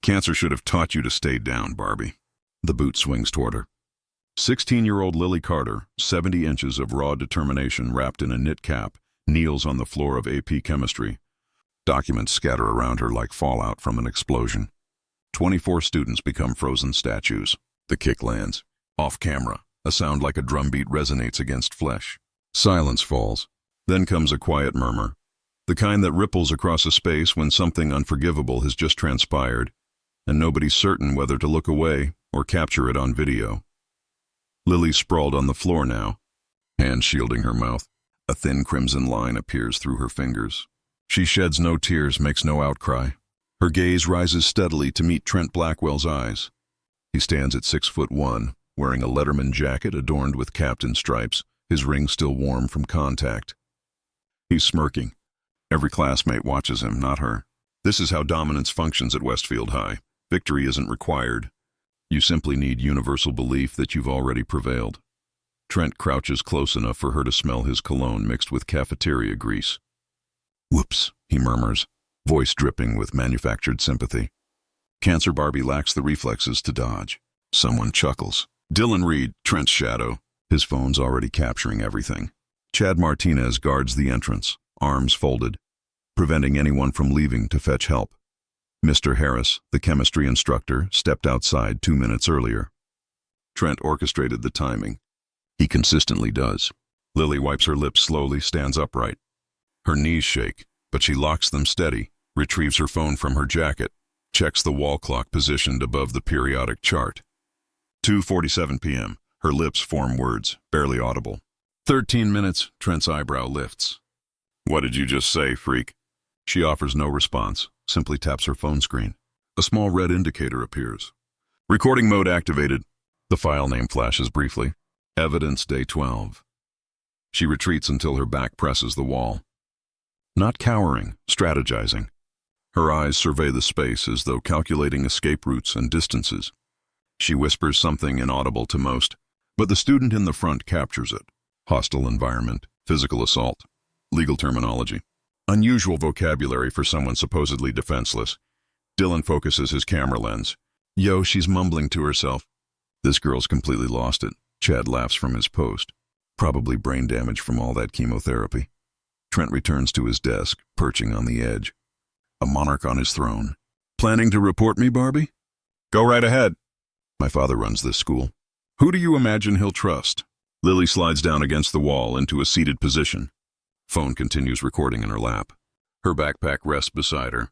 Cancer should have taught you to stay down, Barbie. The boot swings toward her. 16-year-old Lily Carter, 70 inches of raw determination wrapped in a knit cap, kneels on the floor of AP Chemistry. Documents scatter around her like fallout from an explosion. 24 students become frozen statues. The kick lands. Off camera, a sound like a drumbeat resonates against flesh. Silence falls. Then comes a quiet murmur, the kind that ripples across a space when something unforgivable has just transpired, and nobody's certain whether to look away or capture it on video. Lily's sprawled on the floor now, hands shielding her mouth. A thin crimson line appears through her fingers. She sheds no tears, makes no outcry. Her gaze rises steadily to meet Trent Blackwell's eyes. He stands at 6'1", wearing a Letterman jacket adorned with captain stripes, his ring still warm from contact. He's smirking. Every classmate watches him, not her. This is how dominance functions at Westfield High. Victory isn't required. You simply need universal belief that you've already prevailed. Trent crouches close enough for her to smell his cologne mixed with cafeteria grease. "Whoops," he murmurs, voice dripping with manufactured sympathy. Cancer Barbie lacks the reflexes to dodge. Someone chuckles. Dylan Reed, Trent's shadow. His phone's already capturing everything. Chad Martinez guards the entrance, arms folded, preventing anyone from leaving to fetch help. Mr. Harris, the chemistry instructor, stepped outside 2 minutes earlier. Trent orchestrated the timing. He consistently does. Lily wipes her lips slowly, stands upright. Her knees shake, but she locks them steady, retrieves her phone from her jacket, checks the wall clock positioned above the periodic chart. 2:47 p.m. Her lips form words, barely audible. 13 minutes, Trent's eyebrow lifts. "What did you just say, freak?" She offers no response, simply taps her phone screen. A small red indicator appears. "Recording mode activated." The file name flashes briefly. Evidence Day 12. She retreats until her back presses the wall. Not cowering, strategizing. Her eyes survey the space as though calculating escape routes and distances. She whispers something inaudible to most, but the student in the front captures it. Hostile environment, physical assault, legal terminology. Unusual vocabulary for someone supposedly defenseless. Dylan focuses his camera lens. "Yo," she's mumbling to herself. "This girl's completely lost it." Chad laughs from his post. Probably brain damage from all that chemotherapy. Trent returns to his desk, perching on the edge. A monarch on his throne. "Planning to report me, Barbie?" "Go right ahead." "My father runs this school." "Who do you imagine he'll trust?" Lily slides down against the wall into a seated position. Phone continues recording in her lap. Her backpack rests beside her.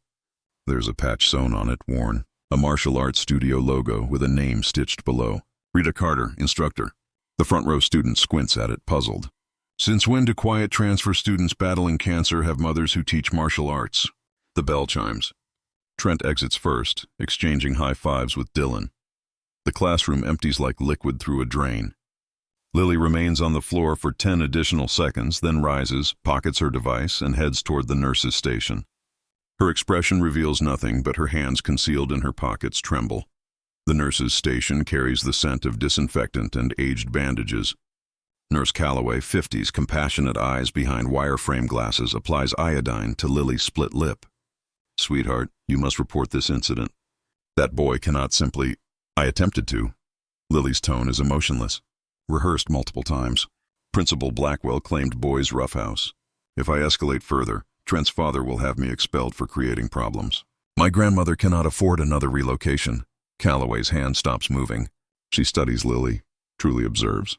There's a patch sewn on it, worn. A martial arts studio logo with a name stitched below. Rita Carter, instructor. The front row student squints at it, puzzled. "Since when do quiet transfer students battling cancer have mothers who teach martial arts?" The bell chimes. Trent exits first, exchanging high fives with Dylan. The classroom empties like liquid through a drain. Lily remains on the floor for 10 additional seconds, then rises, pockets her device, and heads toward the nurse's station. Her expression reveals nothing, but her hands concealed in her pockets tremble. The nurse's station carries the scent of disinfectant and aged bandages. Nurse Calloway, 50s, compassionate eyes behind wireframe glasses, applies iodine to Lily's split lip. "Sweetheart, you must report this incident. That boy cannot simply—" "I attempted to." Lily's tone is emotionless. "Rehearsed multiple times. Principal Blackwell claimed boys roughhouse. If I escalate further, Trent's father will have me expelled for creating problems. My grandmother cannot afford another relocation." Calloway's hand stops moving. She studies Lily, truly observes.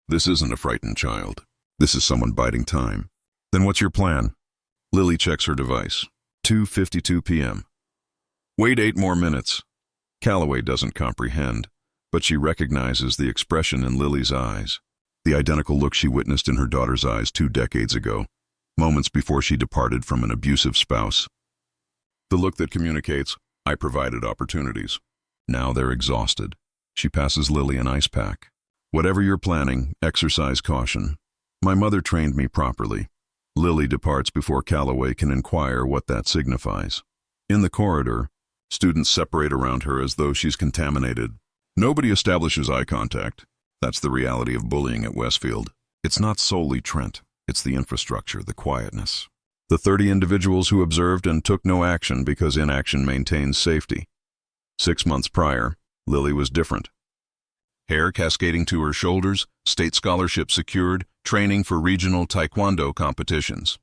"This isn't a frightened child. This is someone biding time." "Then what's your plan?" Lily checks her device. 2:52 p.m. "Wait 8 more minutes." Calloway doesn't comprehend, but she recognizes the expression in Lily's eyes, the identical look she witnessed in her daughter's eyes 2 decades ago, moments before she departed from an abusive spouse. The look that communicates, "I provided opportunities. Now they're exhausted." She passes Lily an ice pack. "Whatever you're planning, exercise caution. My mother trained me properly." Lily departs before Calloway can inquire what that signifies. In the corridor, students separate around her as though she's contaminated. Nobody establishes eye contact. That's the reality of bullying at Westfield. It's not solely Trent. It's the infrastructure, the quietness. The 30 individuals who observed and took no action because inaction maintains safety. 6 months prior, Lily was different. Hair cascading to her shoulders, state scholarship secured, training for regional taekwondo competitions.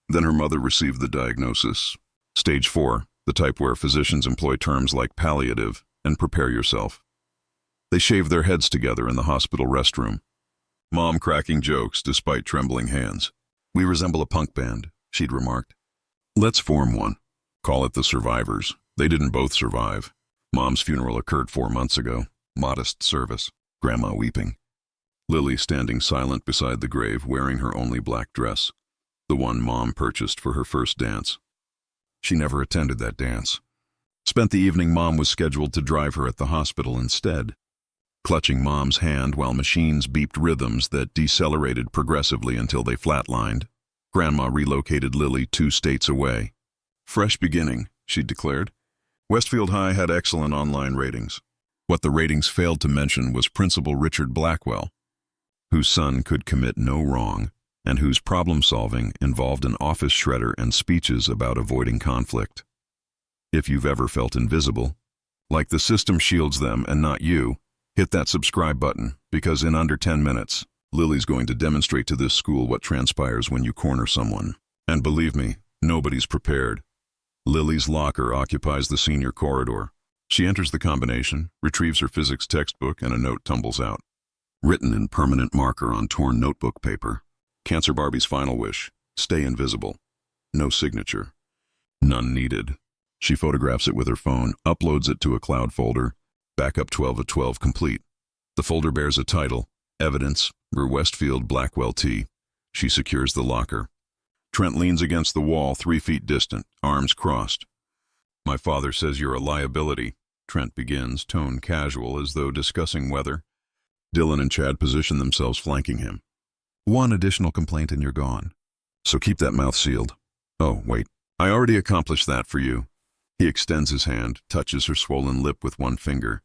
Then her mother received the diagnosis. Stage 4, the type where physicians employ terms like palliative and prepare yourself. They shaved their heads together in the hospital restroom. Mom cracking jokes despite trembling hands. "We resemble a punk band," she'd remarked. "Let's form one. Call it the Survivors. They didn't both survive. Mom's funeral occurred 4 months ago. Modest service. Grandma weeping. Lily standing silent beside the grave, wearing her only black dress, the one Mom purchased for her first dance. She never attended that dance. Spent the evening Mom was scheduled to drive her at the hospital instead. Clutching Mom's hand while machines beeped rhythms that decelerated progressively until they flatlined, Grandma relocated Lily 2 states away. "Fresh beginning," she declared. Westfield High had excellent online ratings. What the ratings failed to mention was Principal Richard Blackwell, whose son could commit no wrong and whose problem-solving involved an office shredder and speeches about avoiding conflict. If you've ever felt invisible, like the system shields them and not you, hit that subscribe button, because in under 10 minutes, Lily's going to demonstrate to this school what transpires when you corner someone. And believe me, nobody's prepared. Lily's locker occupies the senior corridor. She enters the combination, retrieves her physics textbook, and a note tumbles out. Written in permanent marker on torn notebook paper. Cancer Barbie's final wish: stay invisible. No signature. None needed. She photographs it with her phone, uploads it to a cloud folder. Backup 12 of 12 complete. The folder bears a title: Evidence, Westfield Blackwell T. She secures the locker. Trent leans against the wall 3 feet distant, arms crossed. "My father says you're a liability," Trent begins, tone casual as though discussing weather. Dylan and Chad position themselves flanking him. "One additional complaint and you're gone. So keep that mouth sealed." "Oh, wait. I already accomplished that for you." He extends his hand, touches her swollen lip with one finger.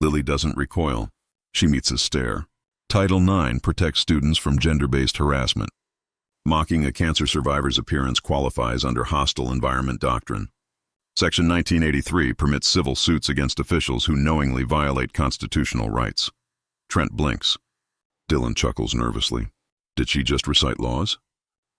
Lily doesn't recoil. She meets his stare. Title IX protects students from gender-based harassment. Mocking a cancer survivor's appearance qualifies under hostile environment doctrine. Section 1983 permits civil suits against officials who knowingly violate constitutional rights. Trent blinks. Dylan chuckles nervously. Did she just recite laws?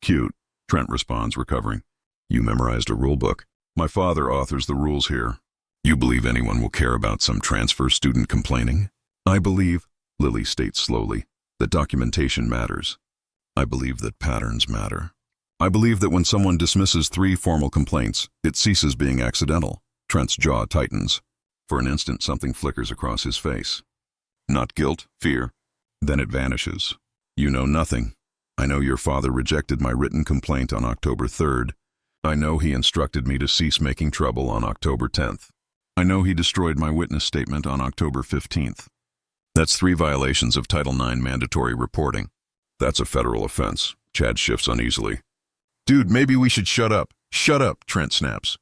Cute, Trent responds, recovering. You memorized a rule book. My father authors the rules here. You believe anyone will care about some transfer student complaining? I believe, Lily states slowly, that documentation matters. I believe that patterns matter. I believe that when someone dismisses 3 formal complaints, it ceases being accidental. Trent's jaw tightens. For an instant, something flickers across his face. Not guilt, fear. Then it vanishes. You know nothing. I know your father rejected my written complaint on October 3rd. I know he instructed me to cease making trouble on October 10th. I know he destroyed my witness statement on October 15th. That's 3 violations of Title IX mandatory reporting. That's a federal offense. Chad shifts uneasily. Dude, maybe we should shut up. Shut up, Trent snaps.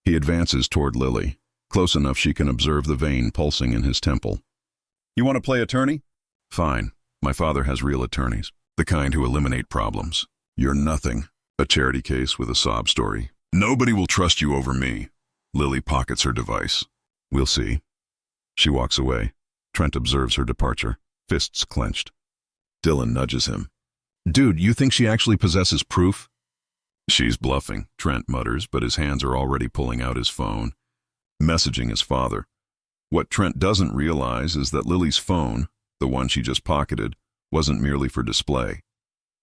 He advances toward Lily, close enough she can observe the vein pulsing in his temple. You want to play attorney? Fine. My father has real attorneys, the kind who eliminate problems. You're nothing. A charity case with a sob story. Nobody will trust you over me. Lily pockets her device. We'll see. She walks away. Trent observes her departure, fists clenched. Dylan nudges him. Dude, you think she actually possesses proof? She's bluffing, Trent mutters, but his hands are already pulling out his phone, messaging his father. What Trent doesn't realize is that Lily's phone, the one she just pocketed, wasn't merely for display.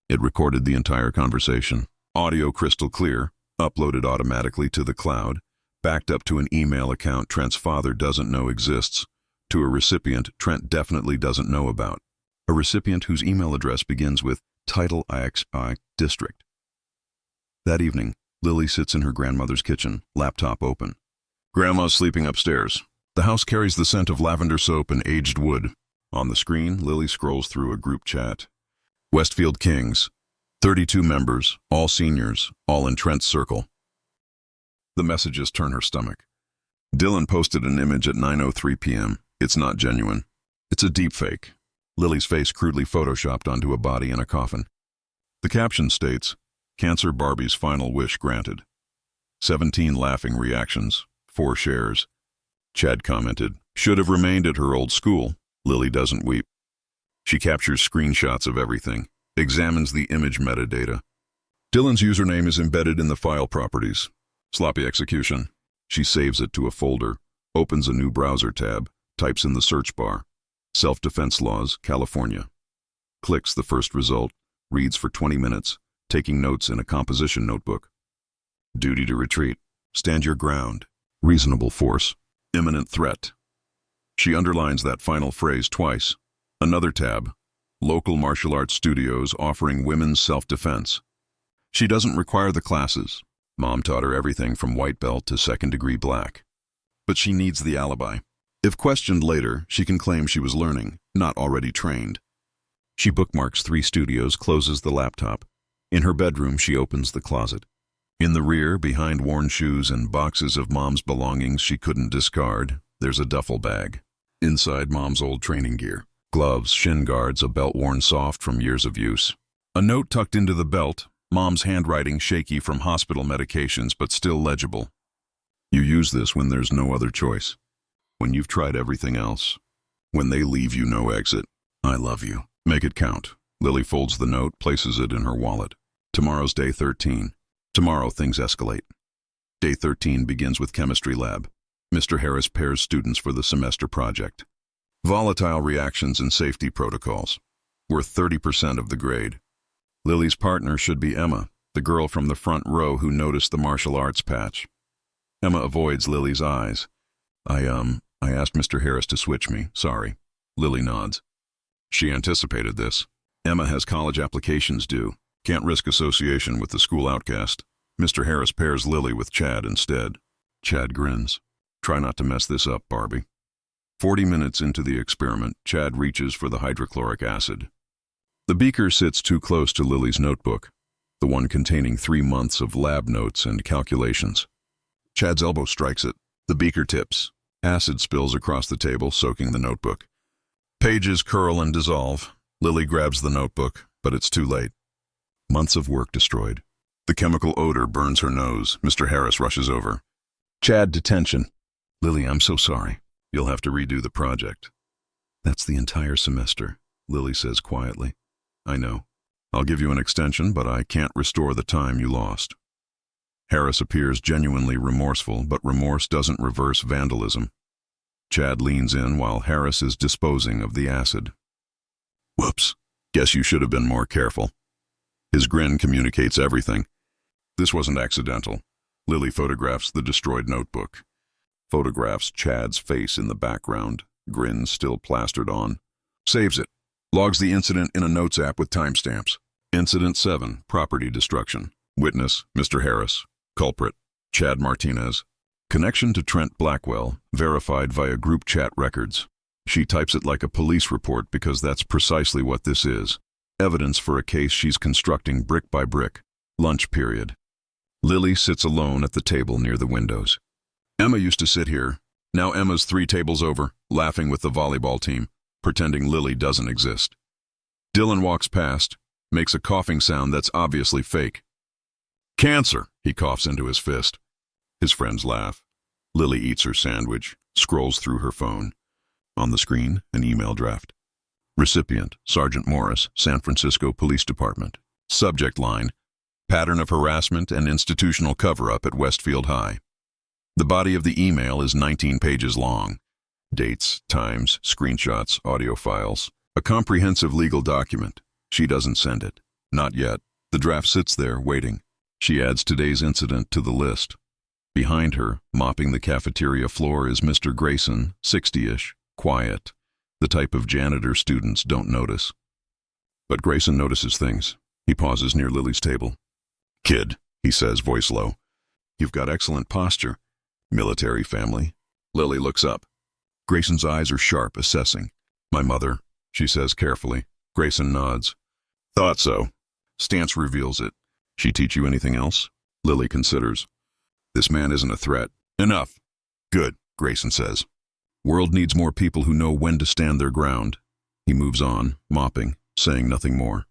It recorded the entire conversation. Audio crystal clear, uploaded automatically to the cloud, backed up to an email account Trent's father doesn't know exists, to a recipient Trent definitely doesn't know about. A recipient whose email address begins with Title IXI District. That evening, Lily sits in her grandmother's kitchen, laptop open. Grandma's sleeping upstairs. The house carries the scent of lavender soap and aged wood. On the screen, Lily scrolls through a group chat. Westfield Kings. 32 members, all seniors, all in Trent's circle. The messages turn her stomach. Dylan posted an image at 9:03 p.m. It's not genuine. It's a deepfake. Lily's face crudely photoshopped onto a body in a coffin. The caption states, Cancer Barbie's final wish granted. 17 laughing reactions, 4 shares. Chad commented. Should have remained at her old school. Lily doesn't weep. She captures screenshots of everything, examines the image metadata. Dylan's username is embedded in the file properties. Sloppy execution. She saves it to a folder, opens a new browser tab, types in the search bar, self-defense laws, California. Clicks the first result, reads for 20 minutes, taking notes in a composition notebook. Duty to retreat. Stand your ground. Reasonable force. Imminent threat. She underlines that final phrase twice. Another tab. Local martial arts studios offering women's self-defense. She doesn't require the classes. Mom taught her everything from white belt to second-degree black. But she needs the alibi. If questioned later, she can claim she was learning, not already trained. She bookmarks 3 studios, closes the laptop. In her bedroom, she opens the closet. In the rear, behind worn shoes and boxes of Mom's belongings she couldn't discard, there's a duffel bag. Inside, Mom's old training gear. Gloves, shin guards, a belt worn soft from years of use. A note tucked into the belt, Mom's handwriting shaky from hospital medications but still legible. You use this when there's no other choice. When you've tried everything else. When they leave you no exit. I love you. Make it count. Lily folds the note, places it in her wallet. Tomorrow's day 13. Tomorrow things escalate. Day 13 begins with chemistry lab. Mr. Harris pairs students for the semester project. Volatile reactions and safety protocols. Worth 30% of the grade. Lily's partner should be Emma, the girl from the front row who noticed the martial arts patch. Emma avoids Lily's eyes. I asked Mr. Harris to switch me, sorry. Lily nods. She anticipated this. Emma has college applications due. Can't risk association with the school outcast. Mr. Harris pairs Lily with Chad instead. Chad grins. Try not to mess this up, Barbie. 40 minutes into the experiment, Chad reaches for the hydrochloric acid. The beaker sits too close to Lily's notebook, the one containing 3 months of lab notes and calculations. Chad's elbow strikes it. The beaker tips. Acid spills across the table, soaking the notebook. Pages curl and dissolve. Lily grabs the notebook, but it's too late. Months of work destroyed. The chemical odor burns her nose. Mr. Harris rushes over. Chad, detention. Lily, I'm so sorry. You'll have to redo the project. That's the entire semester, Lily says quietly. I know. I'll give you an extension, but I can't restore the time you lost. Harris appears genuinely remorseful, but remorse doesn't reverse vandalism. Chad leans in while Harris is disposing of the acid. Whoops. Guess you should have been more careful. His grin communicates everything. This wasn't accidental. Lily photographs the destroyed notebook. Photographs Chad's face in the background, grin still plastered on. Saves it. Logs the incident in a notes app with timestamps. Incident 7, property destruction. Witness, Mr. Harris. Culprit, Chad Martinez. Connection to Trent Blackwell, verified via group chat records. She types it like a police report because that's precisely what this is. Evidence for a case she's constructing brick by brick. Lunch period. Lily sits alone at the table near the windows. Emma used to sit here. Now Emma's 3 tables over, laughing with the volleyball team, pretending Lily doesn't exist. Dylan walks past, makes a coughing sound that's obviously fake. Cancer, he coughs into his fist. His friends laugh. Lily eats her sandwich, scrolls through her phone. On the screen, an email draft. Recipient, Sergeant Morris, San Francisco Police Department. Subject line, pattern of harassment and institutional cover-up at Westfield High. The body of the email is 19 pages long. Dates, times, screenshots, audio files. A comprehensive legal document. She doesn't send it. Not yet. The draft sits there, waiting. She adds today's incident to the list. Behind her, mopping the cafeteria floor, is Mr. Grayson, 60-ish, quiet, the type of janitor students don't notice. But Grayson notices things. He pauses near Lily's table. Kid, he says, voice low. You've got excellent posture. Military family. Lily looks up. Grayson's eyes are sharp, assessing. My mother, she says carefully. Grayson nods. Thought so. Stance reveals it. She teach you anything else? Lily considers. This man isn't a threat. Enough. Good, Grayson says. World needs more people who know when to stand their ground. He moves on, mopping, saying nothing more.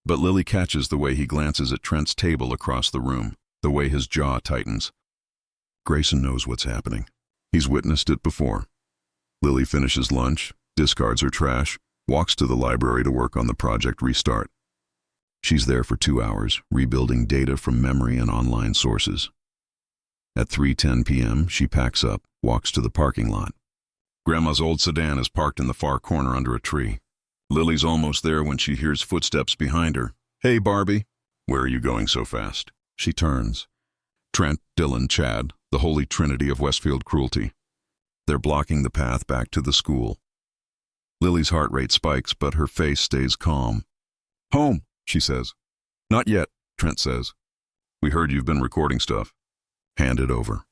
But Lily catches the way he glances at Trent's table across the room, the way his jaw tightens. Grayson knows what's happening. He's witnessed it before. Lily finishes lunch, discards her trash, walks to the library to work on the project restart. She's there for 2 hours, rebuilding data from memory and online sources. At 3:10 p.m., she packs up, walks to the parking lot. Grandma's old sedan is parked in the far corner under a tree. Lily's almost there when she hears footsteps behind her. "Hey, Barbie." "Where are you going so fast?" She turns. Trent, Dylan, Chad, the holy trinity of Westfield cruelty. They're blocking the path back to the school. Lily's heart rate spikes, but her face stays calm. "Home," she says. "Not yet," Trent says. "We heard you've been recording stuff." "Hand it over."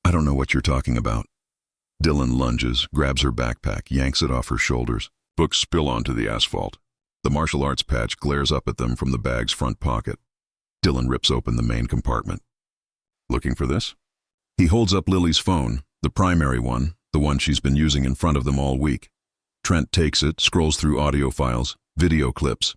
"I don't know what you're talking about." Dylan lunges, grabs her backpack, yanks it off her shoulders. Books spill onto the asphalt. The martial arts patch glares up at them from the bag's front pocket. Dylan rips open the main compartment. "Looking for this?" He holds up Lily's phone, the primary one, the one she's been using in front of them all week. Trent takes it, scrolls through audio files, video clips.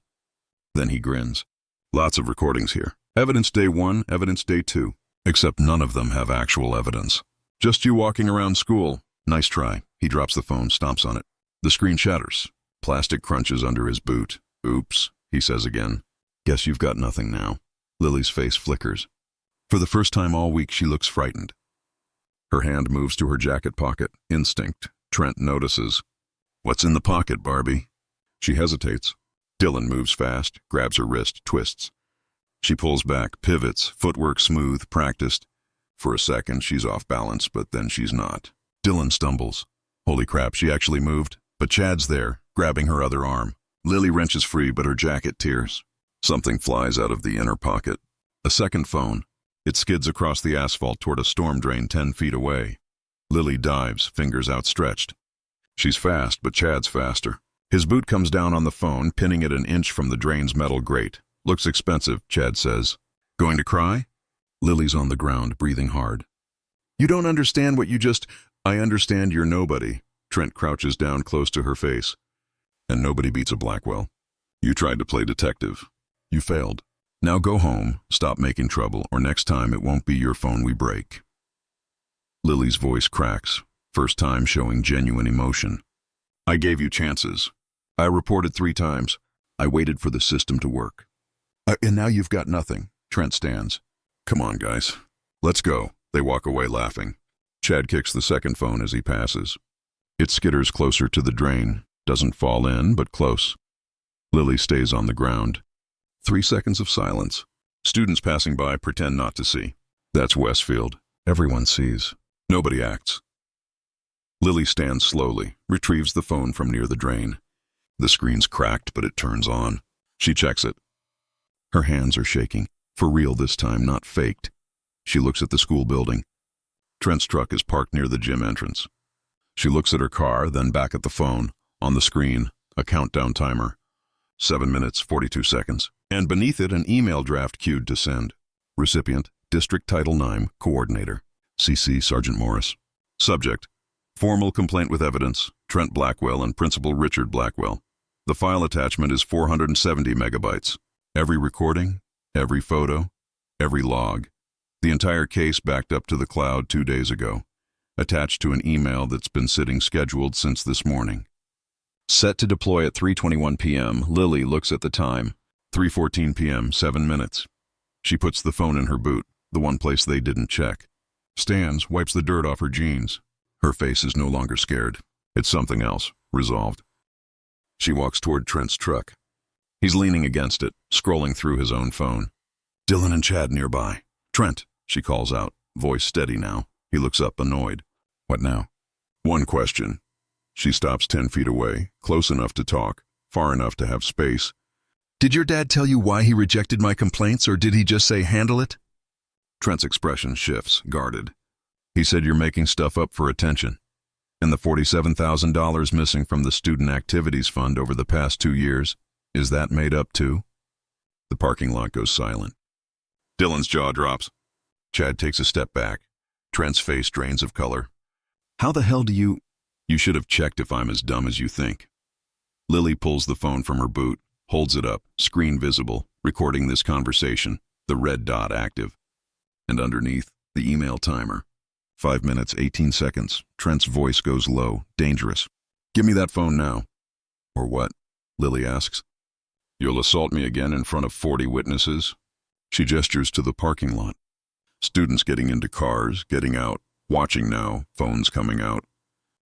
Then he grins. "Lots of recordings here. Evidence day 1, evidence day 2. Except none of them have actual evidence. Just you walking around school. Nice try." He drops the phone, stomps on it. The screen shatters. Plastic crunches under his boot. "Oops," he says again. "Guess you've got nothing now." Lily's face flickers. For the first time all week, she looks frightened. Her hand moves to her jacket pocket. Instinct. Trent notices. "What's in the pocket, Barbie?" She hesitates. Dylan moves fast, grabs her wrist, twists. She pulls back, pivots, footwork smooth, practiced. For a second, she's off balance, but then she's not. Dylan stumbles. Holy crap, she actually moved. But Chad's there, grabbing her other arm. Lily wrenches free, but her jacket tears. Something flies out of the inner pocket. A second phone. It skids across the asphalt toward a storm drain 10 feet away. Lily dives, fingers outstretched. She's fast, but Chad's faster. His boot comes down on the phone, pinning it an inch from the drain's metal grate. "Looks expensive," Chad says. "Going to cry?" Lily's on the ground, breathing hard. "You don't understand what you just—" "I understand you're nobody." Trent crouches down close to her face. "And nobody beats a Blackwell. You tried to play detective. You failed. Now go home, stop making trouble, or next time it won't be your phone we break." Lily's voice cracks, first time showing genuine emotion. "I gave you chances. I reported 3 times. I waited for the system to work. And now you've got nothing." Trent stands. "Come on, guys. Let's go." They walk away laughing. Chad kicks the second phone as he passes. It skitters closer to the drain, doesn't fall in, but close. Lily stays on the ground. 3 seconds of silence. Students passing by pretend not to see. That's Westfield. Everyone sees. Nobody acts. Lily stands slowly, retrieves the phone from near the drain. The screen's cracked, but it turns on. She checks it. Her hands are shaking. For real this time, not faked. She looks at the school building. Trent's truck is parked near the gym entrance. She looks at her car, then back at the phone. On the screen, a countdown timer. 7 minutes, 42 seconds. And beneath it, an email draft queued to send. Recipient, District Title IX, Coordinator. CC Sergeant Morris. Subject, formal complaint with evidence, Trent Blackwell and Principal Richard Blackwell. The file attachment is 470 megabytes. Every recording, every photo, every log. The entire case backed up to the cloud 2 days ago. Attached to an email that's been sitting scheduled since this morning. Set to deploy at 3:21 p.m., Lily looks at the time. 3:14 p.m., 7 minutes. She puts the phone in her boot, the one place they didn't check. Stands, wipes the dirt off her jeans. Her face is no longer scared. It's something else, resolved. She walks toward Trent's truck. He's leaning against it, scrolling through his own phone. Dylan and Chad nearby. "Trent," she calls out, voice steady now. He looks up, annoyed. "What now?" "One question." She stops 10 feet away, close enough to talk, far enough to have space. "Did your dad tell you why he rejected my complaints, or did he just say handle it?" Trent's expression shifts, guarded. "He said you're making stuff up for attention. And the $47,000 missing from the Student Activities Fund over the past 2 years, is that made up too?" The parking lot goes silent. Dylan's jaw drops. Chad takes a step back. Trent's face drains of color. "How the hell do you—" "You should have checked if I'm as dumb as you think." Lily pulls the phone from her boot, holds it up, screen visible, recording this conversation, the red dot active. And underneath, the email timer. 5 minutes, 18 seconds. Trent's voice goes low, dangerous. Give me that phone now. Or what? Lily asks. You'll assault me again in front of 40 witnesses? She gestures to the parking lot. Students getting into cars, getting out, watching now, phones coming out.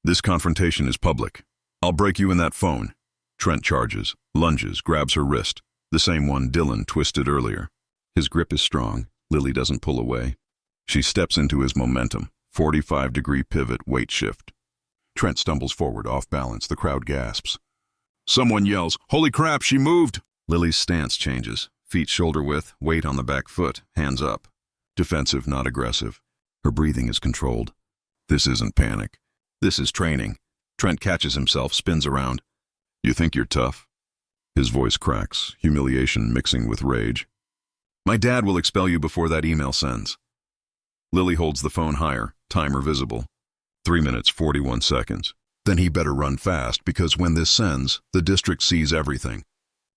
This confrontation is public. I'll break you in that phone. Trent charges, lunges, grabs her wrist, the same one Dylan twisted earlier. His grip is strong. Lily doesn't pull away. She steps into his momentum, 45-degree pivot, weight shift. Trent stumbles forward, off balance. The crowd gasps. Someone yells, "Holy crap, she moved!" Lily's stance changes, feet shoulder width, weight on the back foot, hands up. Defensive, not aggressive. Her breathing is controlled. This isn't panic. This is training. Trent catches himself, spins around. You think you're tough? His voice cracks, humiliation mixing with rage. My dad will expel you before that email sends. Lily holds the phone higher, timer visible. 3 minutes, 41 seconds. Then he better run fast, because when this sends, the district sees everything.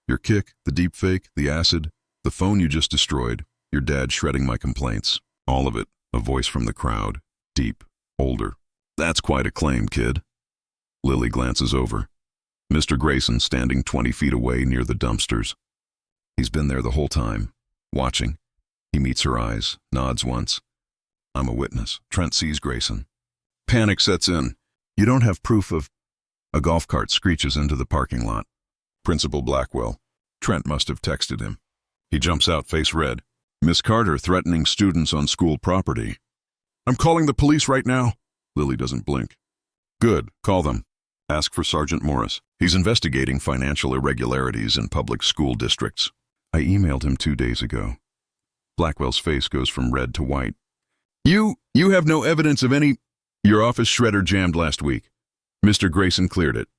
Your kick, the deepfake, the acid, the phone you just destroyed, your dad shredding my complaints. All of it, a voice from the crowd. Deep, older. That's quite a claim, kid. Lily glances over. Mr. Grayson standing 20 feet away near the dumpsters. He's been there the whole time, watching. He meets her eyes, nods once. I'm a witness. Trent sees Grayson. Panic sets in. You don't have proof of... A golf cart screeches into the parking lot. Principal Blackwell. Trent must have texted him. He jumps out, face red. Miss Carter threatening students on school property. I'm calling the police right now. Lily doesn't blink. Good, call them. Ask for Sergeant Morris. He's investigating financial irregularities in public school districts. I emailed him 2 days ago. Blackwell's face goes from red to white. You have no evidence of any... Your office shredder jammed last week. Mr. Grayson cleared it.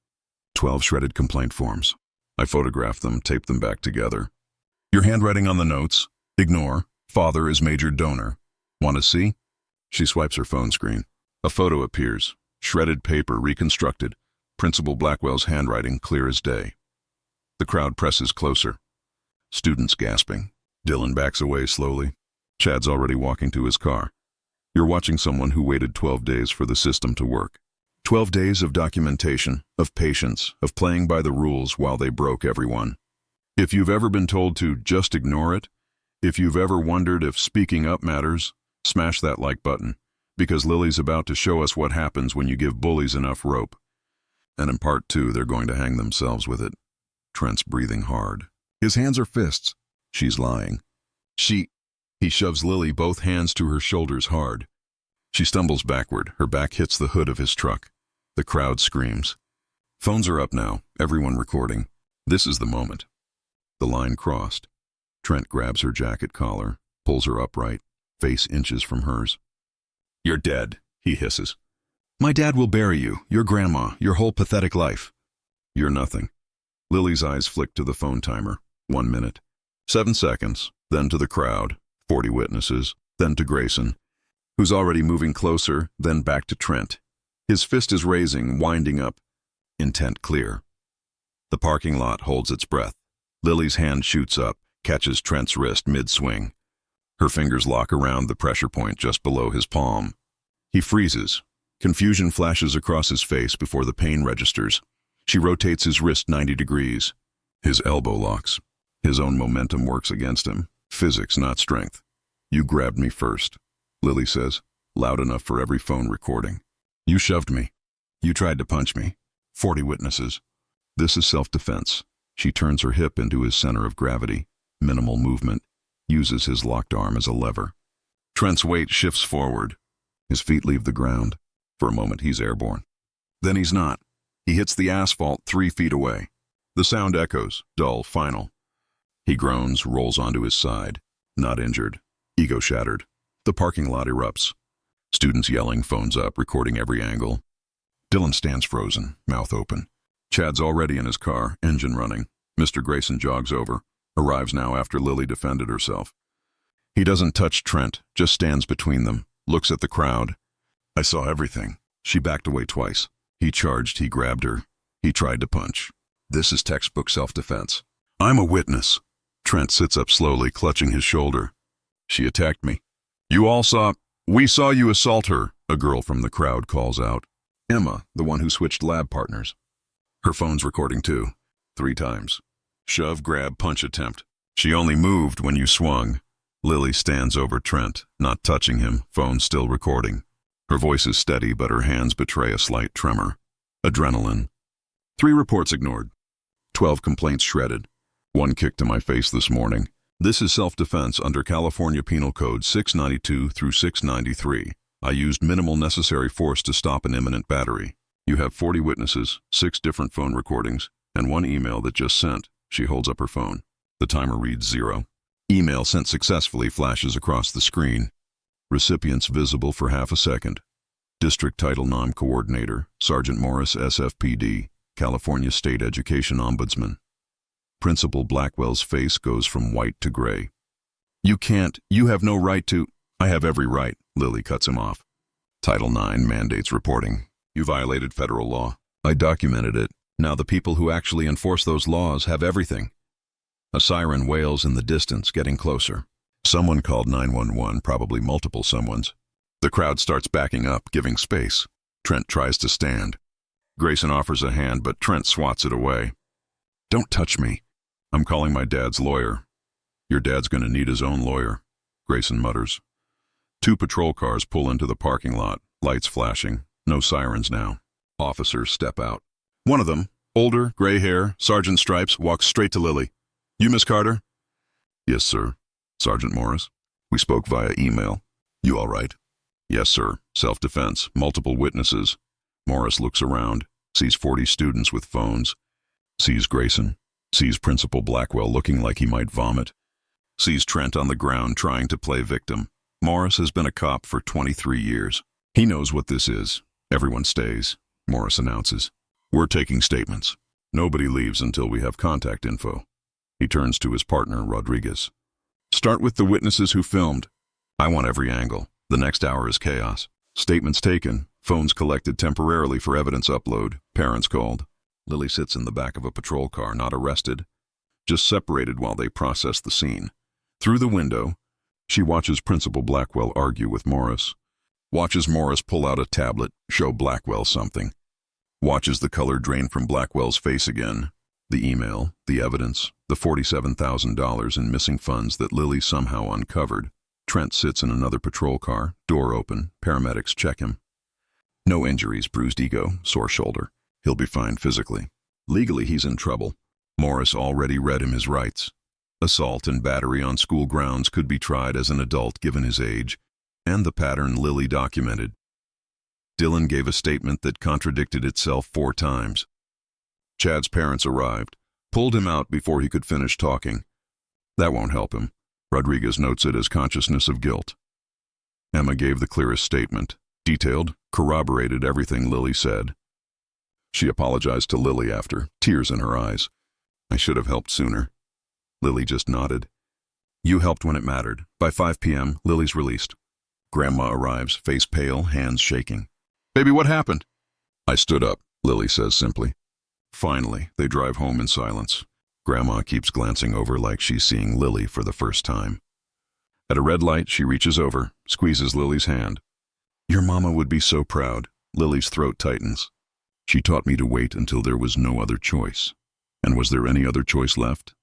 12 shredded complaint forms. I photographed them, taped them back together. Your handwriting on the notes. Ignore. Father is major donor. Want to see? She swipes her phone screen. A photo appears. Shredded paper reconstructed. Principal Blackwell's handwriting clear as day. The crowd presses closer. Students gasping. Dylan backs away slowly. Chad's already walking to his car. You're watching someone who waited 12 days for the system to work. 12 days of documentation, of patience, of playing by the rules while they broke everyone. If you've ever been told to just ignore it, if you've ever wondered if speaking up matters, smash that like button, because Lily's about to show us what happens when you give bullies enough rope. And in part 2, they're going to hang themselves with it. Trent's breathing hard. His hands are fists. She's lying. He shoves Lily, both hands to her shoulders, hard. She stumbles backward. Her back hits the hood of his truck. The crowd screams. Phones are up now, everyone recording. This is the moment. The line crossed. Trent grabs her jacket collar, pulls her upright, face inches from hers. You're dead, he hisses. My dad will bury you, your grandma, your whole pathetic life. You're nothing. Lily's eyes flick to the phone timer. 1 minute. 7 seconds, then to the crowd. 40 witnesses, then to Grayson, who's already moving closer, then back to Trent. His fist is raising, winding up. Intent clear. The parking lot holds its breath. Lily's hand shoots up, catches Trent's wrist mid-swing. Her fingers lock around the pressure point just below his palm. He freezes. Confusion flashes across his face before the pain registers. She rotates his wrist 90 degrees. His elbow locks. His own momentum works against him. Physics, not strength. You grabbed me first, Lily says, loud enough for every phone recording. You shoved me. You tried to punch me. 40 witnesses. This is self-defense. She turns her hip into his center of gravity. Minimal movement. Uses his locked arm as a lever. Trent's weight shifts forward. His feet leave the ground. For a moment, he's airborne. Then he's not. He hits the asphalt 3 feet away. The sound echoes, dull, final. He groans, rolls onto his side. Not injured. Ego shattered. The parking lot erupts. Students yelling, phones up, recording every angle. Dylan stands frozen, mouth open. Chad's already in his car, engine running. Mr. Grayson jogs over. Arrives now after Lily defended herself. He doesn't touch Trent, just stands between them. Looks at the crowd. I saw everything. She backed away twice. He charged, he grabbed her. He tried to punch. This is textbook self-defense. I'm a witness. Trent sits up slowly, clutching his shoulder. She attacked me. We saw you assault her, A girl from the crowd calls out. Emma, the one who switched lab partners. Her phone's recording too. 3 times. Shove, grab, punch attempt. She only moved when you swung. Lily stands over Trent, not touching him, phone still recording. Her voice is steady, but her hands betray a slight tremor. Adrenaline. 3 reports ignored. 12 complaints shredded. 1 kick to my face this morning. This is self-defense under California Penal Code 692 through 693. I used minimal necessary force to stop an imminent battery. You have 40 witnesses, 6 different phone recordings, and 1 email that just sent. She holds up her phone. The timer reads 0. Email sent successfully flashes across the screen. Recipients visible for half a second. District Title IX Coordinator, Sergeant Morris, SFPD, California State Education Ombudsman. Principal Blackwell's face goes from white to gray. You have no right to. I have every right, Lily cuts him off. Title IX mandates reporting. You violated federal law. I documented it. Now the people who actually enforce those laws have everything. A siren wails in the distance, getting closer. Someone called 911, probably multiple someones. The crowd starts backing up, giving space. Trent tries to stand. Grayson offers a hand, but Trent swats it away. Don't touch me. I'm calling my dad's lawyer. Your dad's gonna need his own lawyer, Grayson mutters. 2 patrol cars pull into the parking lot, lights flashing. No sirens now. Officers step out. One of them, older, gray hair, sergeant stripes, walks straight to Lily. You, Miss Carter? Yes, sir. Sergeant Morris. We spoke via email. You all right? Yes, sir. Self-defense. Multiple witnesses. Morris looks around, sees 40 students with phones, sees Grayson, sees Principal Blackwell looking like he might vomit, sees Trent on the ground trying to play victim. Morris has been a cop for 23 years. He knows what this is. Everyone stays, Morris announces. We're taking statements. Nobody leaves until we have contact info. He turns to his partner, Rodriguez. Start with the witnesses who filmed. I want every angle. The next hour is chaos. Statements taken. Phones collected temporarily for evidence upload. Parents called. Lily sits in the back of a patrol car, not arrested, just separated while they process the scene. Through the window, she watches Principal Blackwell argue with Morris. Watches Morris pull out a tablet, show Blackwell something. Watches the color drain from Blackwell's face again. The email, the evidence, the $47,000 in missing funds that Lily somehow uncovered. Trent sits in another patrol car, door open, paramedics check him. No injuries, bruised ego, sore shoulder. He'll be fine physically. Legally, he's in trouble. Morris already read him his rights. Assault and battery on school grounds could be tried as an adult given his age, and the pattern Lily documented. Dylan gave a statement that contradicted itself 4 times. Chad's parents arrived, pulled him out before he could finish talking. That won't help him. Rodriguez notes it as consciousness of guilt. Emma gave the clearest statement, detailed, corroborated everything Lily said. She apologized to Lily after, tears in her eyes. I should have helped sooner. Lily just nodded. You helped when it mattered. By 5 p.m., Lily's released. Grandma arrives, face pale, hands shaking. Baby, what happened? I stood up, Lily says simply. Finally, they drive home in silence. Grandma keeps glancing over like she's seeing Lily for the first time. At a red light, she reaches over, squeezes Lily's hand. Your mama would be so proud. Lily's throat tightens. She taught me to wait until there was no other choice. And was there any other choice left?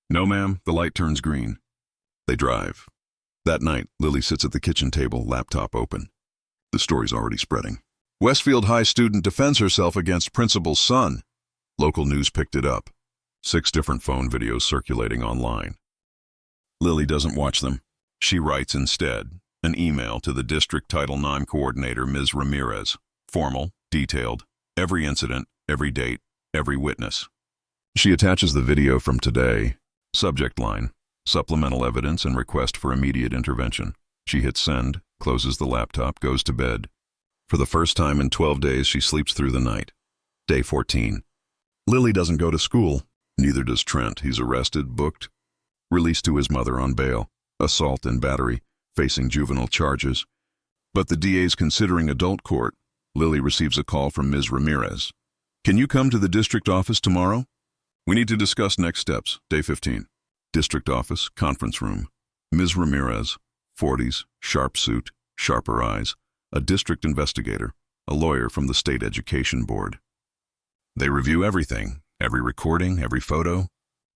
No, ma'am. The light turns green. They drive. That night, Lily sits at the kitchen table, laptop open. The story's already spreading. Westfield High student defends herself against principal's son. Local news picked it up. 6 different phone videos circulating online. Lily doesn't watch them. She writes instead an email to the District Title IX Coordinator, Ms. Ramirez. Formal, detailed, every incident, every date, every witness. She attaches the video from today. Subject line, supplemental evidence and request for immediate intervention. She hits send, closes the laptop, goes to bed. For the first time in 12 days, she sleeps through the night. Day 14. Lily doesn't go to school. Neither does Trent. He's arrested, booked, released to his mother on bail, assault and battery, facing juvenile charges. But the DA's considering adult court. Lily receives a call from Ms. Ramirez. Can you come to the district office tomorrow? We need to discuss next steps. Day 15. District office, conference room. Ms. Ramirez, 40s, sharp suit, sharper eyes, a district investigator, a lawyer from the state education board. They review everything, every recording, every photo,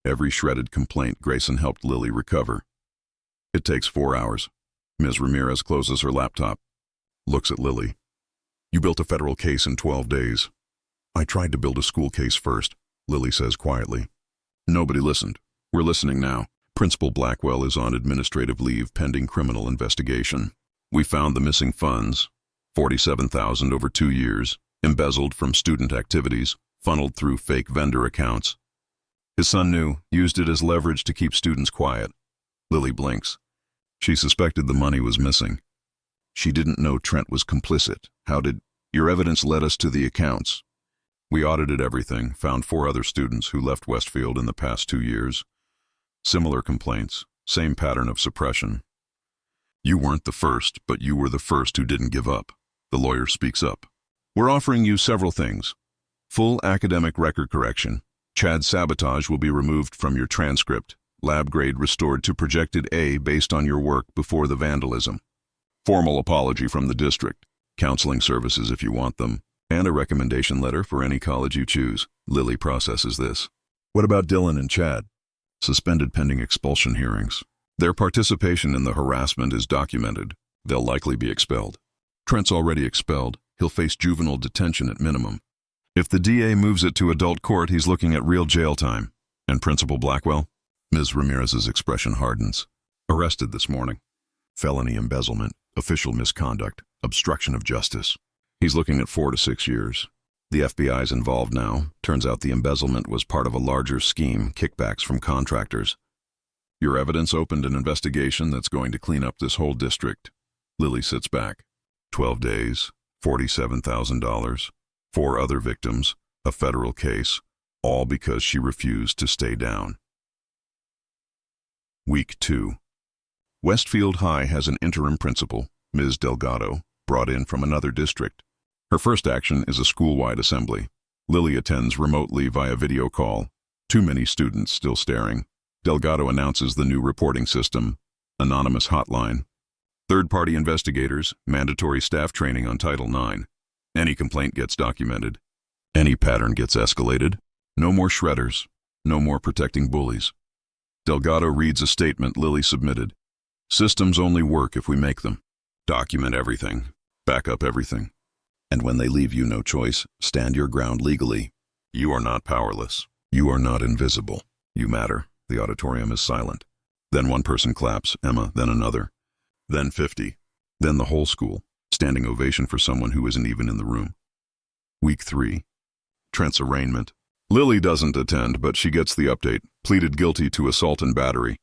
every shredded complaint Grayson helped Lily recover. It takes 4 hours. Ms. Ramirez closes her laptop, looks at Lily. You built a federal case in 12 days. I tried to build a school case first, Lily says quietly. Nobody listened. We're listening now. Principal Blackwell is on administrative leave pending criminal investigation. We found the missing funds, $47,000 over 2 years, embezzled from student activities, funneled through fake vendor accounts. His son knew, used it as leverage to keep students quiet. Lily blinks. She suspected the money was missing. She didn't know Trent was complicit. How did... Your evidence led us to the accounts. We audited everything, found 4 other students who left Westfield in the past 2 years. Similar complaints, same pattern of suppression. You weren't the first, but you were the first who didn't give up. The lawyer speaks up. We're offering you several things. Full academic record correction. Chad's sabotage will be removed from your transcript. Lab grade restored to projected A based on your work before the vandalism. Formal apology from the district. Counseling services if you want them. And a recommendation letter for any college you choose. Lily processes this. What about Dylan and Chad? Suspended pending expulsion hearings. Their participation in the harassment is documented. They'll likely be expelled. Trent's already expelled. He'll face juvenile detention at minimum. If the DA moves it to adult court, he's looking at real jail time. And Principal Blackwell? Ms. Ramirez's expression hardens. Arrested this morning. Felony embezzlement, official misconduct, obstruction of justice. He's looking at 4 to 6 years. The FBI's involved now. Turns out the embezzlement was part of a larger scheme, kickbacks from contractors. Your evidence opened an investigation that's going to clean up this whole district. Lily sits back. 12 days, $47,000, 4 other victims, a federal case, all because she refused to stay down. Week 2. Westfield High has an interim principal, Ms. Delgado, brought in from another district. Her first action is a school-wide assembly. Lily attends remotely via video call. Too many students still staring. Delgado announces the new reporting system, anonymous hotline, third-party investigators, mandatory staff training on Title IX. Any complaint gets documented. Any pattern gets escalated. No more shredders. No more protecting bullies. Delgado reads a statement Lily submitted. Systems only work if we make them. Document everything. Back up everything. And when they leave you no choice, stand your ground legally. You are not powerless. You are not invisible. You matter. The auditorium is silent. Then one person claps, Emma, then another. Then 50. Then the whole school. Standing ovation for someone who isn't even in the room. Week 3. Trent's arraignment. Lily doesn't attend, but she gets the update. Pleaded guilty to assault and battery.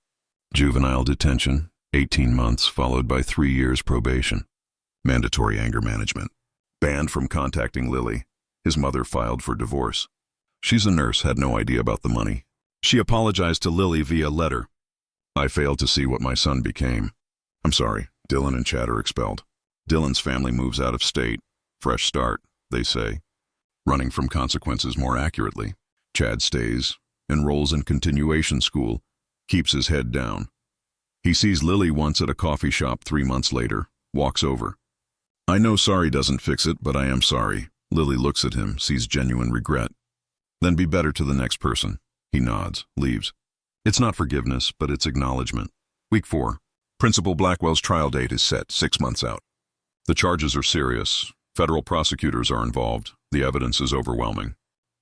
Juvenile detention, 18 months, followed by 3 years probation. Mandatory anger management. Banned from contacting Lily. His mother filed for divorce. She's a nurse, had no idea about the money. She apologized to Lily via letter. I failed to see what my son became. I'm sorry, Dylan and Chad are expelled. Dylan's family moves out of state. Fresh start, they say. Running from consequences more accurately. Chad stays, enrolls in continuation school, keeps his head down. He sees Lily once at a coffee shop 3 months later, walks over. I know sorry doesn't fix it, but I am sorry. Lily looks at him, sees genuine regret. Then be better to the next person. He nods, leaves. It's not forgiveness, but it's acknowledgement. Week 4. Principal Blackwell's trial date is set 6 months out. The charges are serious. Federal prosecutors are involved. The evidence is overwhelming.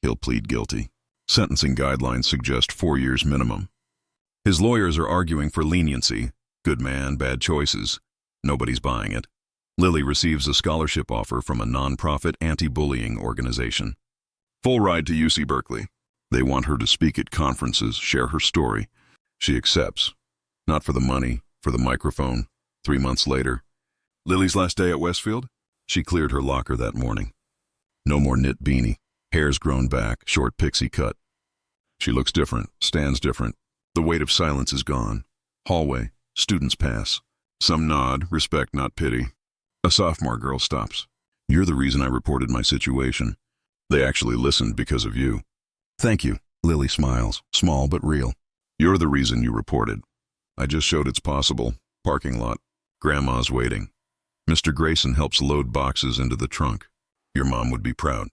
He'll plead guilty. Sentencing guidelines suggest 4 years minimum. His lawyers are arguing for leniency. Good man, bad choices. Nobody's buying it. Lily receives a scholarship offer from a non-profit anti-bullying organization. Full ride to UC Berkeley. They want her to speak at conferences, share her story. She accepts. Not for the money, for the microphone. 3 months later. Lily's last day at Westfield? She cleared her locker that morning. No more knit beanie. Hair's grown back, short pixie cut. She looks different, stands different. The weight of silence is gone. Hallway. Students pass. Some nod, respect, not pity. A sophomore girl stops. You're the reason I reported my situation. They actually listened because of you. Thank you. Lily smiles, small but real. You're the reason you reported. I just showed it's possible. Parking lot. Grandma's waiting. Mr. Grayson helps load boxes into the trunk. Your mom would be proud.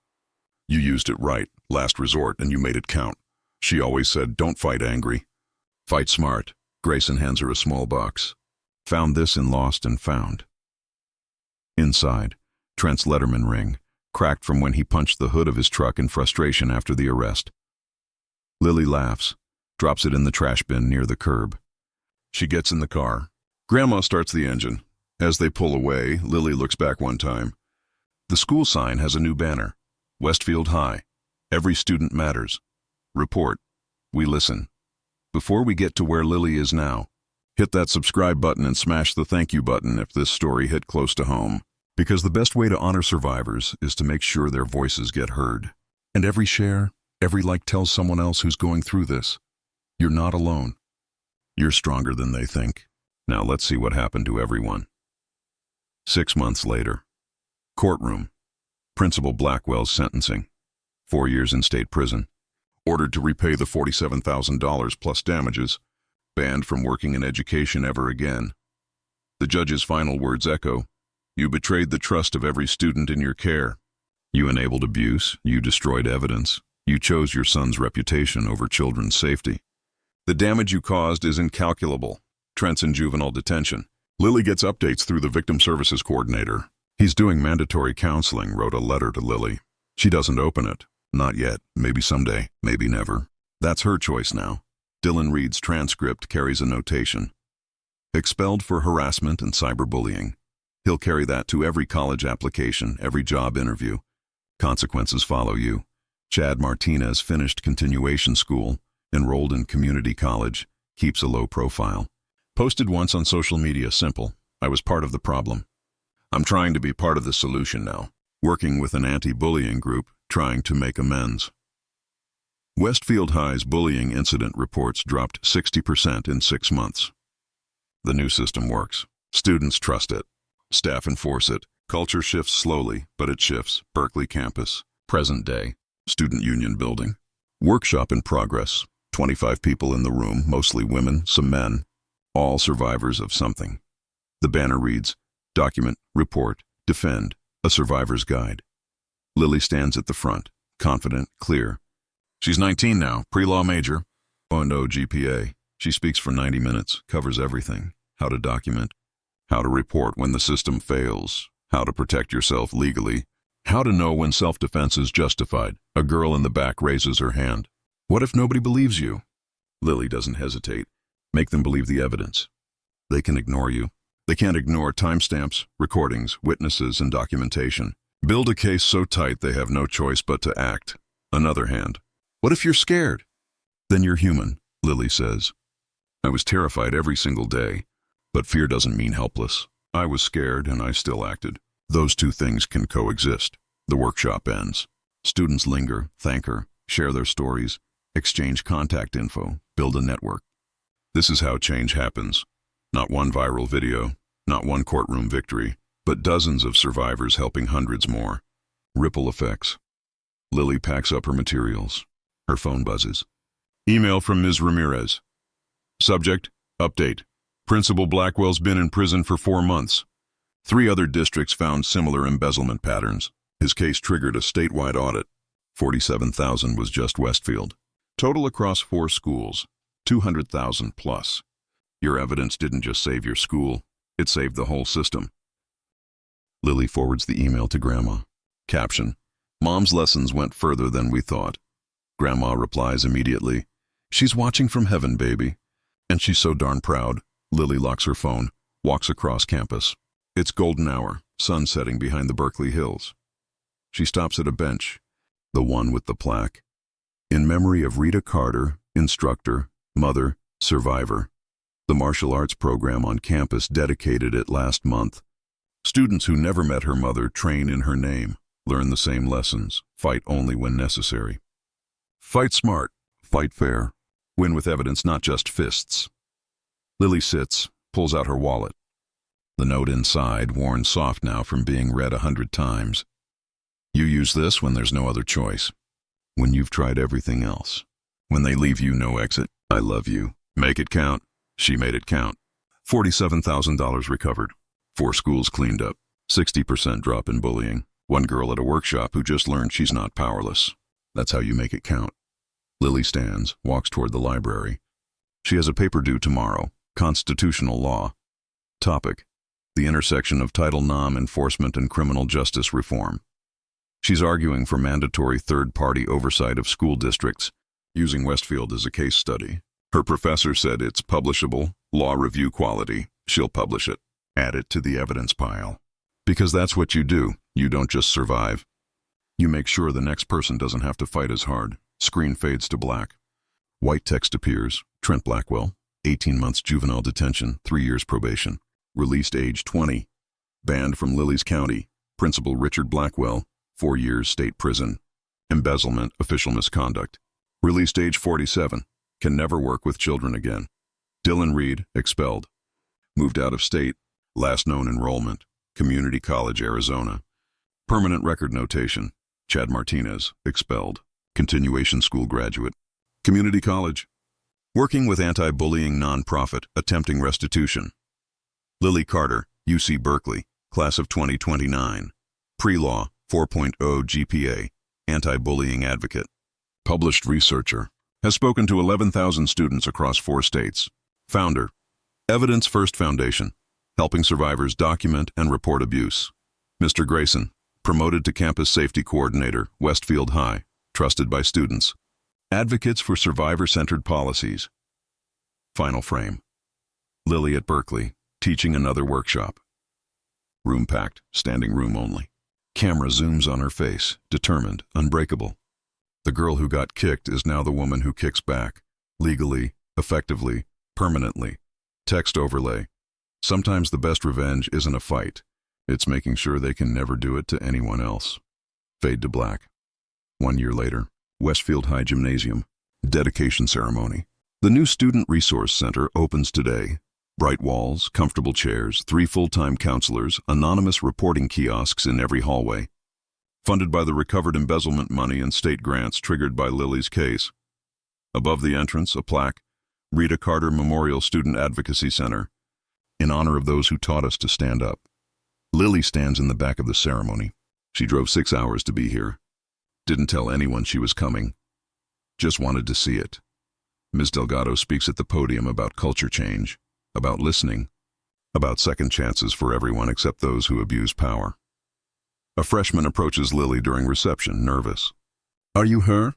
You used it right, last resort, and you made it count. She always said, don't fight angry. Fight smart. Grayson hands her a small box. Found this in Lost and Found. Inside, Trent's Letterman ring, cracked from when he punched the hood of his truck in frustration after the arrest. Lily laughs, drops it in the trash bin near the curb. She gets in the car. Grandma starts the engine. As they pull away, Lily looks back one time. The school sign has a new banner. Westfield High. Every student matters. Report. We listen. Before we get to where Lily is now, hit that subscribe button and smash the thank you button if this story hit close to home. Because the best way to honor survivors is to make sure their voices get heard. And every share, every like tells someone else who's going through this. You're not alone. You're stronger than they think. Now let's see what happened to everyone. 6 months later. Courtroom. Principal Blackwell's sentencing. 4 years in state prison. Ordered to repay the $47,000 plus damages. Banned from working in education ever again. The judge's final words echo, you betrayed the trust of every student in your care. You enabled abuse, you destroyed evidence, you chose your son's reputation over children's safety. The damage you caused is incalculable. Trent's in juvenile detention. Lily gets updates through the victim services coordinator. He's doing mandatory counseling, wrote a letter to Lily. She doesn't open it. Not yet. Maybe someday. Maybe never. That's her choice now. Dylan Reed's transcript carries a notation. Expelled for harassment and cyberbullying. He'll carry that to every college application, every job interview. Consequences follow you. Chad Martinez finished continuation school, enrolled in community college, keeps a low profile. Posted once on social media, simple. I was part of the problem. I'm trying to be part of the solution now. Working with an anti-bullying group, trying to make amends. Westfield High's bullying incident reports dropped 60% in 6 months. The new system works. Students trust it. Staff enforce it. Culture shifts slowly, but it shifts. Berkeley campus. Present day. Student union building. Workshop in progress. 25 people in the room, mostly women, some men. All survivors of something. The banner reads, document, report, defend, a survivor's guide. Lily stands at the front, confident, clear. She's 19 now, pre-law major. Oh no, GPA. She speaks for 90 minutes, covers everything. How to document, how to report when the system fails, how to protect yourself legally, how to know when self-defense is justified. A girl in the back raises her hand. What if nobody believes you? Lily doesn't hesitate. Make them believe the evidence. They can ignore you. They can't ignore timestamps, recordings, witnesses, and documentation. Build a case so tight they have no choice but to act. Another hand. What if you're scared? Then you're human, Lily says. I was terrified every single day. But fear doesn't mean helpless. I was scared and I still acted. Those two things can coexist. The workshop ends. Students linger, thank her, share their stories, exchange contact info, build a network. This is how change happens. Not one viral video, not one courtroom victory, but dozens of survivors helping hundreds more. Ripple effects. Lily packs up her materials. Her phone buzzes. Email from Ms. Ramirez. Subject, update. Principal Blackwell's been in prison for 4 months. 3 other districts found similar embezzlement patterns. His case triggered a statewide audit. $47,000 was just Westfield. Total across 4 schools, $200,000 plus. Your evidence didn't just save your school, it saved the whole system. Lily forwards the email to Grandma. Caption, Mom's lessons went further than we thought. Grandma replies immediately, she's watching from heaven, baby. And she's so darn proud. Lily locks her phone, walks across campus. It's golden hour, sun setting behind the Berkeley Hills. She stops at a bench, the one with the plaque. In memory of Rita Carter, instructor, mother, survivor. The martial arts program on campus dedicated it last month. Students who never met her mother train in her name, learn the same lessons, fight only when necessary. Fight smart, fight fair, win with evidence, not just fists. Lily sits, pulls out her wallet. The note inside, worn soft now from being read 100 times. You use this when there's no other choice. When you've tried everything else. When they leave you no exit. I love you. Make it count. She made it count. $47,000 recovered. 4 schools cleaned up. 60% drop in bullying. One girl at a workshop who just learned she's not powerless. That's how you make it count. Lily stands, walks toward the library. She has a paper due tomorrow. Constitutional law. Topic: the intersection of Title IX enforcement and criminal justice reform. She's arguing for mandatory third-party oversight of school districts, using Westfield as a case study. Her professor said it's publishable, law review quality. She'll publish it. Add it to the evidence pile. Because that's what you do. You don't just survive. You make sure the next person doesn't have to fight as hard. Screen fades to black. White text appears. Trent Blackwell, 18 months juvenile detention, 3 years probation. Released age 20. Banned from Lillies County. Principal Richard Blackwell, 4 years state prison. Embezzlement, official misconduct. Released age 47. Can never work with children again. Dylan Reed, expelled. Moved out of state. Last known enrollment. Community College, Arizona. Permanent record notation. Chad Martinez, expelled. Continuation school graduate. Community college. Working with anti-bullying nonprofit, attempting restitution. Lily Carter, UC Berkeley, class of 2029. Pre-law, 4.0 GPA, anti-bullying advocate. Published researcher. Has spoken to 11,000 students across 4 states. Founder. Evidence First Foundation, helping survivors document and report abuse. Mr. Grayson, promoted to campus safety coordinator, Westfield High, trusted by students. Advocates for survivor-centered policies. Final frame. Lily at Berkeley, teaching another workshop. Room packed, standing room only. Camera zooms on her face, determined, unbreakable. The girl who got kicked is now the woman who kicks back. Legally, effectively, permanently. Text overlay. Sometimes the best revenge isn't a fight. It's making sure they can never do it to anyone else. Fade to black. 1 year later, Westfield High Gymnasium. Dedication ceremony. The new Student Resource Center opens today. Bright walls, comfortable chairs, 3 full-time counselors, anonymous reporting kiosks in every hallway. Funded by the recovered embezzlement money and state grants triggered by Lily's case. Above the entrance, a plaque, Rita Carter Memorial Student Advocacy Center, in honor of those who taught us to stand up. Lily stands in the back of the ceremony. She drove 6 hours to be here. Didn't tell anyone she was coming. Just wanted to see it. Ms. Delgado speaks at the podium about culture change, about listening, about second chances for everyone except those who abuse power. A freshman approaches Lily during reception, nervous. Are you her?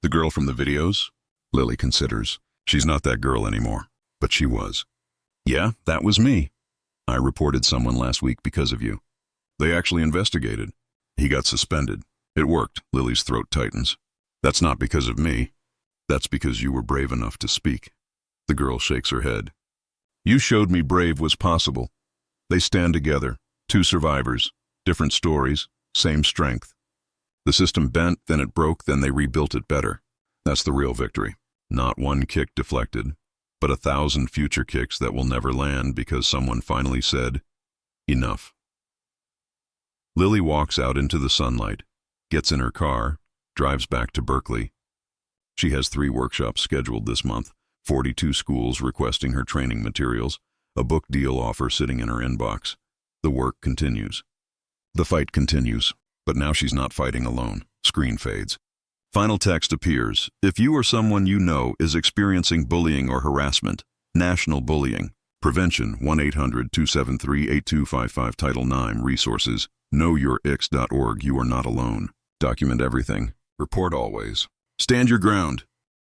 The girl from the videos? Lily considers. She's not that girl anymore, but she was. Yeah, that was me. I reported someone last week because of you. They actually investigated. He got suspended. It worked. Lily's throat tightens. That's not because of me. That's because you were brave enough to speak. The girl shakes her head. You showed me brave was possible. They stand together, 2 survivors, different stories, same strength. The system bent, then it broke, then they rebuilt it better. That's the real victory. Not 1 kick deflected, but 1,000 future kicks that will never land because someone finally said, enough. Lily walks out into the sunlight, gets in her car, drives back to Berkeley. She has 3 workshops scheduled this month, 42 schools requesting her training materials, a book deal offer sitting in her inbox. The work continues. The fight continues, but now she's not fighting alone. Screen fades. Final text appears. If you or someone you know is experiencing bullying or harassment, national bullying, prevention 1-800-273-8255 Title IX resources, knowyourix.org. You are not alone. Document everything. Report always. Stand your ground.